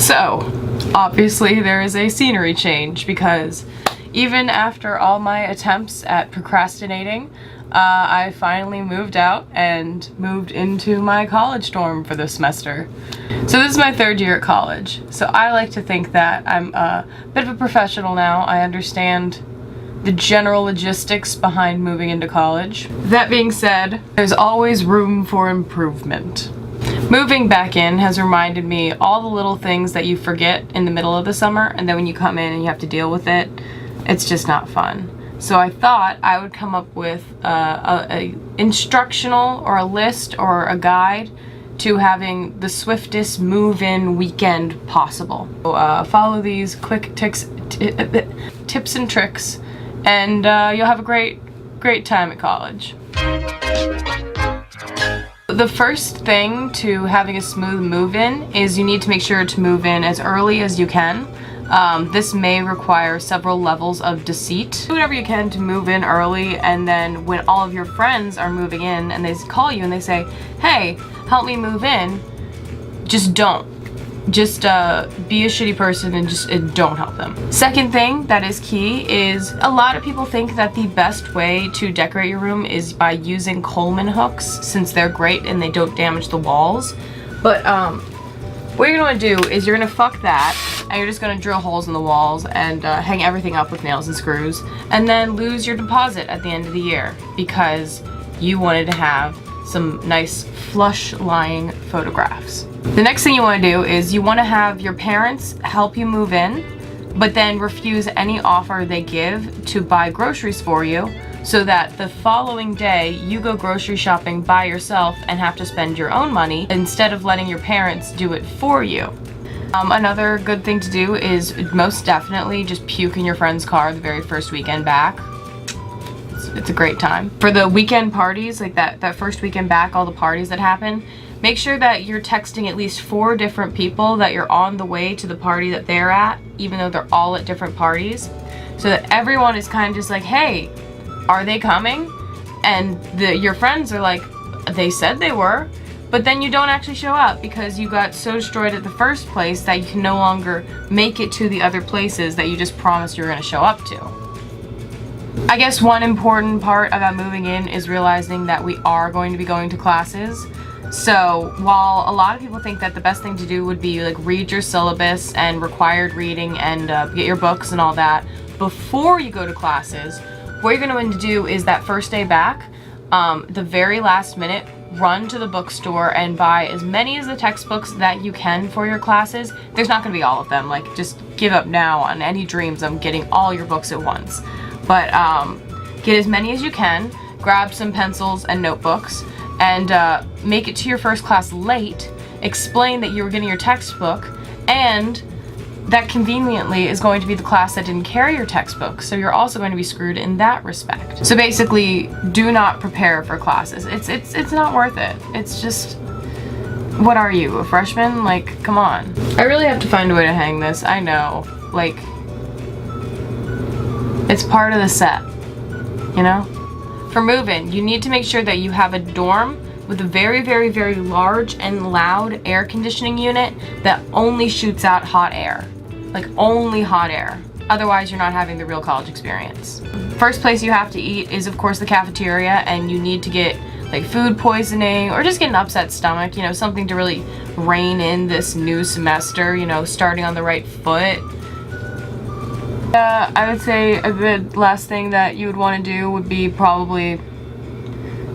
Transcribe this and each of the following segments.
So, obviously there is a scenery change because even after all my attempts at procrastinating, I finally moved out and moved into my college dorm for this semester. So this is my third year at college. So I like to think that I'm a bit of a professional now. I understand the general logistics behind moving into college. That being said, there's always room for improvement. Moving back in has reminded me all the little things that you forget in the middle of the summer, and then when you come in and you have to deal with it, it's just not fun. So I thought I would come up with a instructional or a list or a guide to having the swiftest move-in weekend possible. So, follow these quick tips and tricks, and you'll have a great time at college. The first thing to having a smooth move-in is you need to make sure to move in as early as you can. This may require several levels of deceit. Do whatever you can to move in early, and then when all of your friends are moving in and they call you and they say, hey, help me move in, just don't. Just be a shitty person and just don't help them. Second thing that is key is a lot of people think that the best way to decorate your room is by using Coleman hooks, since they're great and they don't damage the walls. But what you're gonna do is you're gonna fuck that, and you're just gonna drill holes in the walls and hang everything up with nails and screws, and then lose your deposit at the end of the year because you wanted to have some nice flush lying photographs. The next thing you want to do is you want to have your parents help you move in, but then refuse any offer they give to buy groceries for you, so that the following day you go grocery shopping by yourself and have to spend your own money instead of letting your parents do it for you. Another good thing to do is most definitely just puke in your friend's car the very first weekend back. It's a great time. For the weekend parties, like that first weekend back, all the parties that happen, make sure that you're texting at least 4 different people that you're on the way to the party that they're at, even though they're all at different parties, so that everyone is kind of just like, hey, are they coming? And your friends are like, they said they were, but then you don't actually show up because you got so destroyed at the first place that you can no longer make it to the other places that you just promised you were going to show up to. I guess one important part about moving in is realizing that we are going to be going to classes. So while a lot of people think that the best thing to do would be like read your syllabus and required reading and get your books and all that before you go to classes, what you're going to do is that first day back, the very last minute, run to the bookstore and buy as many of the textbooks that you can for your classes. There's not going to be all of them. Like, just give up now on any dreams of getting all your books at once. But get as many as you can, grab some pencils and notebooks, and make it to your first class late, explain that you were getting your textbook, and that conveniently is going to be the class that didn't carry your textbook, so you're also going to be screwed in that respect. So basically, do not prepare for classes. It's not worth it. It's just, what are you, a freshman? Like, come on. I really have to find a way to hang this, I know. Like, it's part of the set, you know? For move-in, you need to make sure that you have a dorm with a very, very, very large and loud air conditioning unit that only shoots out hot air. Like, only hot air. Otherwise, you're not having the real college experience. First place you have to eat is, of course, the cafeteria, and you need to get like food poisoning or just get an upset stomach, you know, something to really rein in this new semester, you know, starting on the right foot. I would say a good last thing that you would want to do would be probably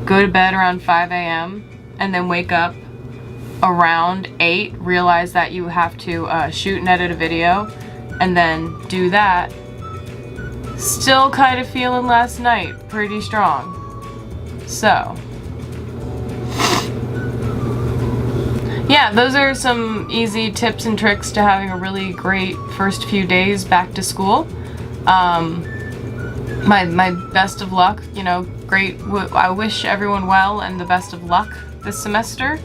go to bed around 5 a.m. and then wake up around 8, realize that you have to shoot and edit a video, and then do that. Still kind of feeling last night pretty strong. So, yeah, those are some easy tips and tricks to having a really great first few days back to school. My best of luck, you know, I wish everyone well and the best of luck this semester.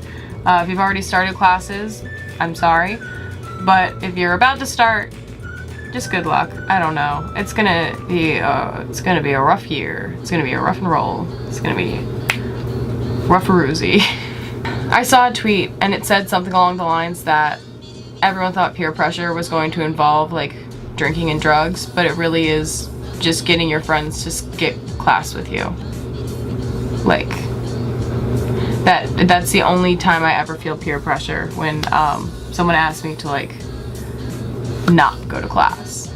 If you've already started classes, I'm sorry. But if you're about to start, just good luck. I don't know. It's gonna be a rough year. It's gonna be a rough and roll. It's gonna be rough-a-roozy. I saw a tweet and it said something along the lines that everyone thought peer pressure was going to involve like drinking and drugs, but it really is just getting your friends to skip class with you. Like, that's the only time I ever feel peer pressure, when someone asks me to like not go to class.